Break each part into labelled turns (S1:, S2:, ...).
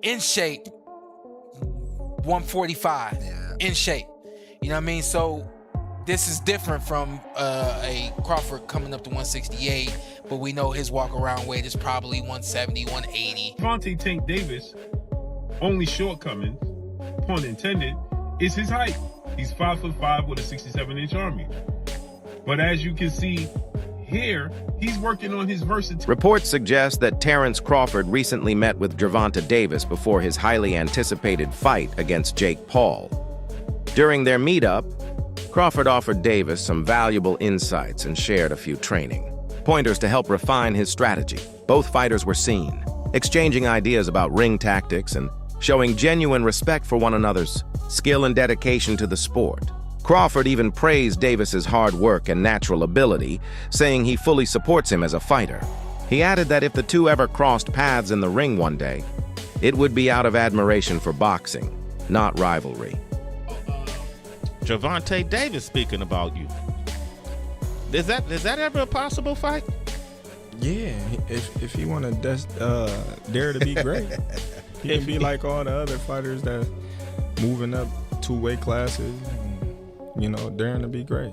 S1: In shape, 145.
S2: Yeah.
S1: In shape. You know what I mean? So this is different from a Crawford coming up to 168, but we know his walk around weight is probably 170, 180.
S3: Gervonta Tank Davis' only shortcoming, pun intended, is his height. He's 5'5" with a 67-inch arm reach. But as you can see here, he's working on his versatility.
S4: Reports suggest that Terence Crawford recently met with Gervonta Davis before his highly anticipated fight against Jake Paul. During their meetup, Crawford offered Davis some valuable insights and shared a few training pointers to help refine his strategy. Both fighters were seen, exchanging ideas about ring tactics and showing genuine respect for one another's skill and dedication to the sport. Crawford even praised Davis's hard work and natural ability, saying he fully supports him as a fighter. He added that if the two ever crossed paths in the ring one day, it would be out of admiration for boxing, not rivalry.
S5: Gervonta Davis speaking about you. Is that ever a possible fight?
S6: Yeah, if he want to dare to be great, he can be like all the other fighters that moving up 2 weight classes, and, daring to be great.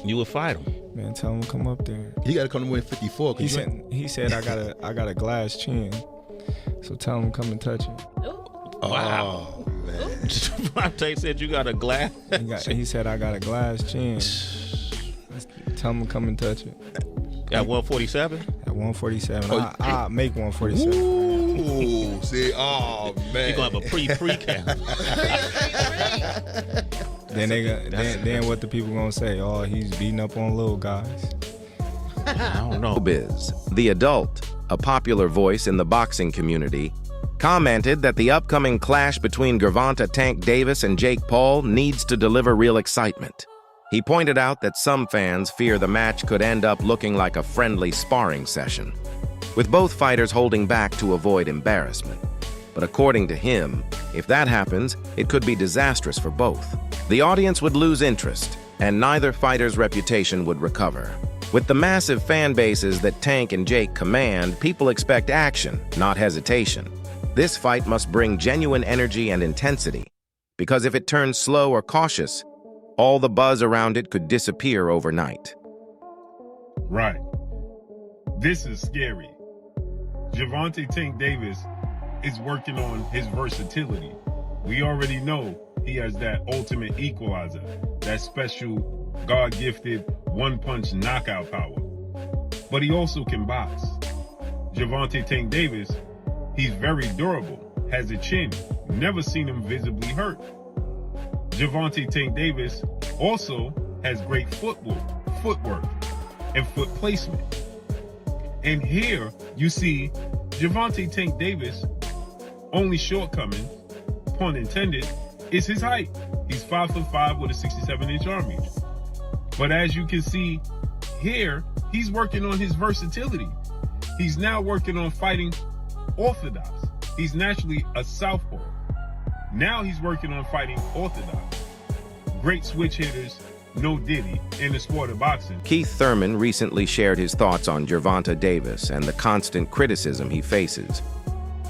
S5: You would fight him.
S6: Man, tell him to come up there.
S2: He got to come to win 54.
S6: He said I got a glass chin, so tell him to come and touch it.
S5: Wow. Man. Gervonta said you got a glass.
S6: He said I got a glass chin. Tell him to come and touch it.
S5: At 147?
S6: At 147. I'll make 147.
S2: Ooh, see, man.
S5: You're going to have a pre-camp.
S6: Then what the people going to say? Oh, he's beating up on little guys.
S5: I don't know.
S4: Biz, the adult, a popular voice in the boxing community, commented that the upcoming clash between Gervonta Tank Davis and Jake Paul needs to deliver real excitement. He pointed out that some fans fear the match could end up looking like a friendly sparring session, with both fighters holding back to avoid embarrassment. But according to him, if that happens, it could be disastrous for both. The audience would lose interest, and neither fighter's reputation would recover. With the massive fan bases that Tank and Jake command, people expect action, not hesitation. This fight must bring genuine energy and intensity, because if it turns slow or cautious, all the buzz around it could disappear overnight.
S3: Right. This is scary. Gervonta Tank Davis is working on his versatility. We already know he has that ultimate equalizer, that special God-gifted one-punch knockout power. But he also can box. Gervonta Tank Davis, he's very durable, has a chin, never seen him visibly hurt. Gervonta Tank Davis also has great footwork, and foot placement. And here you see Gervonta Tank Davis' only shortcoming, pun intended, is his height. He's 5'5" with a 67-inch arm reach. But as you can see here, he's working on his versatility. He's now working on fighting orthodox. He's naturally a southpaw. Now he's working on fighting orthodox. Great switch hitters, no diddy, in the sport of boxing.
S4: Keith Thurman recently shared his thoughts on Gervonta Davis and the constant criticism he faces.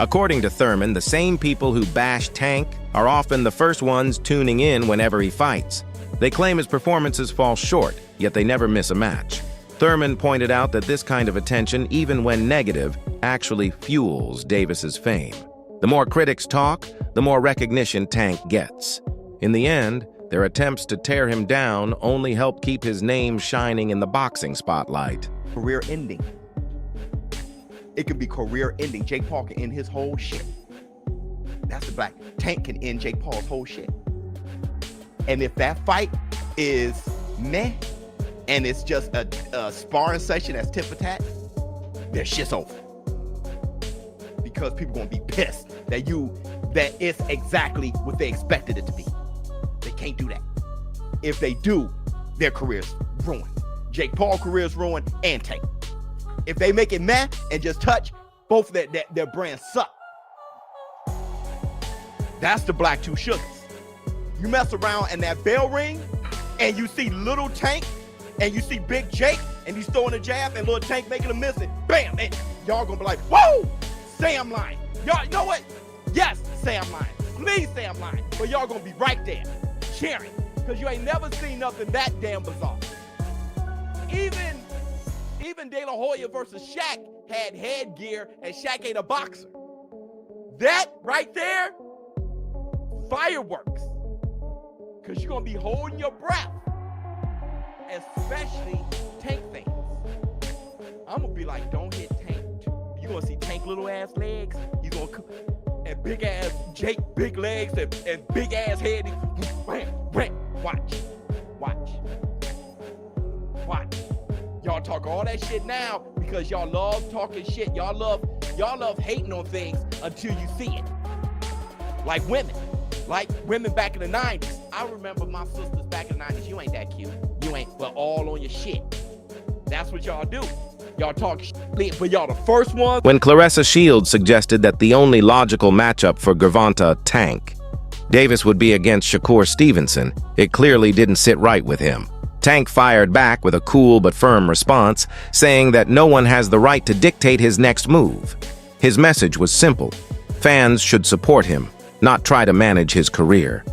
S4: According to Thurman, the same people who bash Tank are often the first ones tuning in whenever he fights. They claim his performances fall short, yet they never miss a match. Thurman pointed out that this kind of attention, even when negative, actually fuels Davis's fame. The more critics talk, the more recognition Tank gets. In the end, their attempts to tear him down only help keep his name shining in the boxing spotlight.
S7: Career ending. It could be career ending. Jake Paul can end his whole shit. That's the black. Tank can end Jake Paul's whole shit. And if that fight is meh, and it's just a sparring session that's tit for tat, their shit's over. Because people gonna be pissed that it's exactly what they expected it to be. They can't do that. If they do, their career's ruined. Jake Paul's career's ruined, and Tank. If they make it meh and just touch, both their brands suck. That's the black two sugars. You mess around in that bell ring and you see little Tank and you see big Jake, and he's throwing a jab, and little Tank making a miss, and bam, and y'all gonna be like, whoa, say I'm lying. Y'all, you know what? Yes, say I'm lying. Please say I'm lying. But y'all gonna be right there, cheering, because you ain't never seen nothing that damn bizarre. Even De La Hoya versus Shaq had headgear, and Shaq ain't a boxer. That right there, fireworks. Because you're going to be holding your breath, especially Tank fans. I'm going to be like, don't hit Tank. You're going to see Tank little ass legs. You're going to, and big ass Jake, big legs, and big ass head. Watch. Y'all talk all that shit now because y'all love talking shit. Y'all love hating on things until you see it. Like women back in the 90s. I remember my sisters back in the 90s. You ain't that cute. You ain't, but all on your shit. That's what y'all do. Y'all talk shit, but y'all the first ones.
S4: When Claressa Shields suggested that the only logical matchup for Gervonta Tank Davis would be against Shakur Stevenson, it clearly didn't sit right with him. Tank fired back with a cool but firm response, saying that no one has the right to dictate his next move. His message was simple. Fans should support him, not try to manage his career.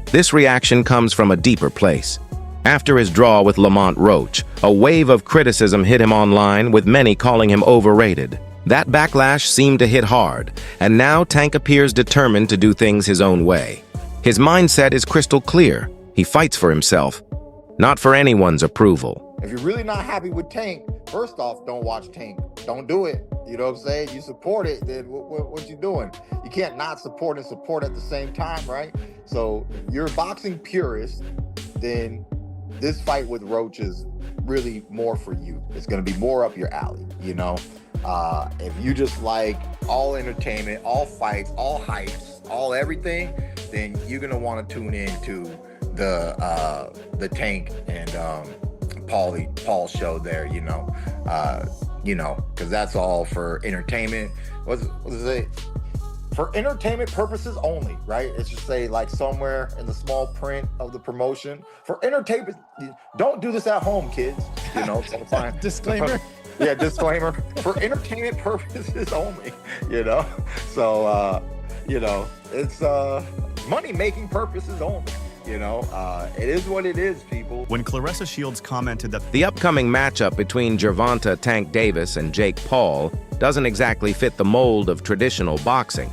S4: This reaction comes from a deeper place. After his draw with Lamont Roach, a wave of criticism hit him online, with many calling him overrated. That backlash seemed to hit hard, and now Tank appears determined to do things his own way. His mindset is crystal clear. He fights for himself, not for anyone's approval.
S8: If you're really not happy with Tank, first off, don't watch Tank. Don't do it. You know what I'm saying? You support it, then what you doing? You can't not support and support at the same time, right? So if you're a boxing purist, then this fight with Roach is really more for you. It's going to be more up your alley, you know? If you just like all entertainment, all fights, all hypes, all everything, then you're going to want to tune in to the Tank and Paul's show there, you know, because that's all for entertainment. What does it say? For entertainment purposes only, right? It's just say like somewhere in the small print of the promotion. For entertainment, don't do this at home, kids. You know, so fine.
S6: Disclaimer.
S8: Yeah, disclaimer. For entertainment purposes only, you know. So, you know, it's money-making purposes only. You know, it is what it is, people.
S9: When Claressa Shields commented that
S4: The upcoming matchup between Gervonta Tank Davis and Jake Paul doesn't exactly fit the mold of traditional boxing.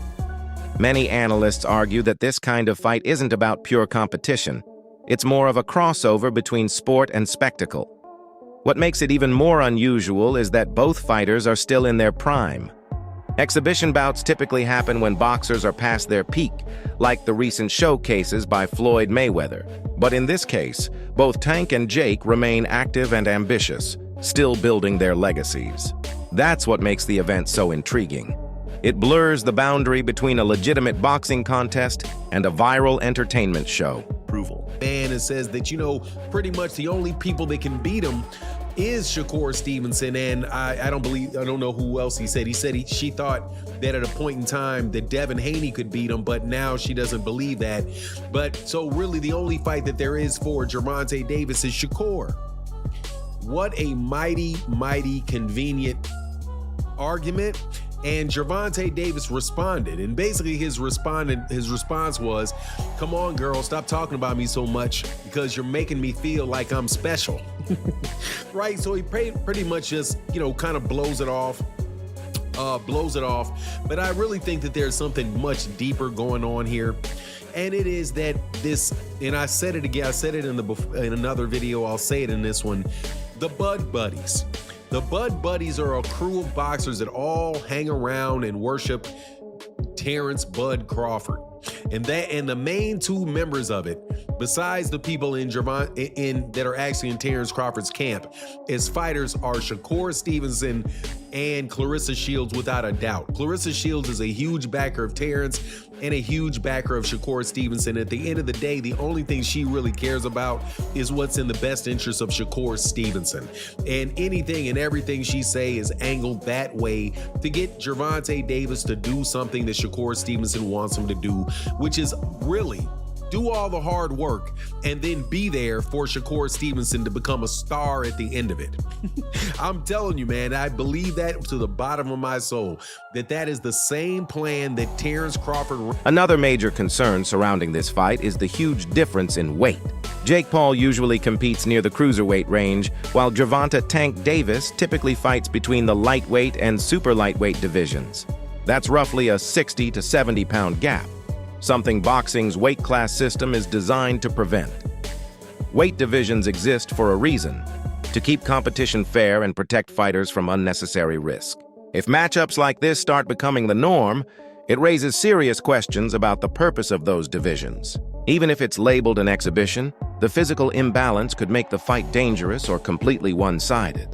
S4: Many analysts argue that this kind of fight isn't about pure competition. It's more of a crossover between sport and spectacle. What makes it even more unusual is that both fighters are still in their prime. Exhibition bouts typically happen when boxers are past their peak, like the recent showcases by Floyd Mayweather. But in this case, both Tank and Jake remain active and ambitious, still building their legacies. That's what makes the event so intriguing. It blurs the boundary between a legitimate boxing contest and a viral entertainment show.
S9: approval.
S10: And says that, you know, pretty much the only people that can beat him is Shakur Stevenson, and I don't know who else he said. He said she thought that at a point in time that Devin Haney could beat him, but now she doesn't believe that. But so really the only fight that there is for Gervonta Davis is Shakur. What a mighty, mighty convenient argument. And Gervonta Davis responded, and basically his response was, "Come on, girl, stop talking about me so much because you're making me feel like I'm special." Right? So he pretty much just, you know, kind of blows it off. But I really think that there's something much deeper going on here. And it is that this, and I said it again, I said it in another video, I'll say it in this one, the Bud Buddies. The Bud Buddies are a crew of boxers that all hang around and worship Terence Bud Crawford. And the main two members of it, besides the people that are actually in Terence Crawford's camp, as fighters are Shakur Stevenson and Claressa Shields, without a doubt. Claressa Shields is a huge backer of Terence and a huge backer of Shakur Stevenson. At the end of the day, the only thing she really cares about is what's in the best interest of Shakur Stevenson. And anything and everything she say is angled that way to get Gervonta Davis to do something that Shakur Stevenson wants him to do, which is really do all the hard work, and then be there for Shakur Stevenson to become a star at the end of it. I'm telling you, man, I believe that to the bottom of my soul, that is the same plan that Terence Crawford...
S4: Another major concern surrounding this fight is the huge difference in weight. Jake Paul usually competes near the cruiserweight range, while Gervonta Tank Davis typically fights between the lightweight and super lightweight divisions. That's roughly a 60 to 70 pound gap, something boxing's weight class system is designed to prevent. Weight divisions exist for a reason, to keep competition fair and protect fighters from unnecessary risk. If matchups like this start becoming the norm, it raises serious questions about the purpose of those divisions. Even if it's labeled an exhibition, the physical imbalance could make the fight dangerous or completely one-sided.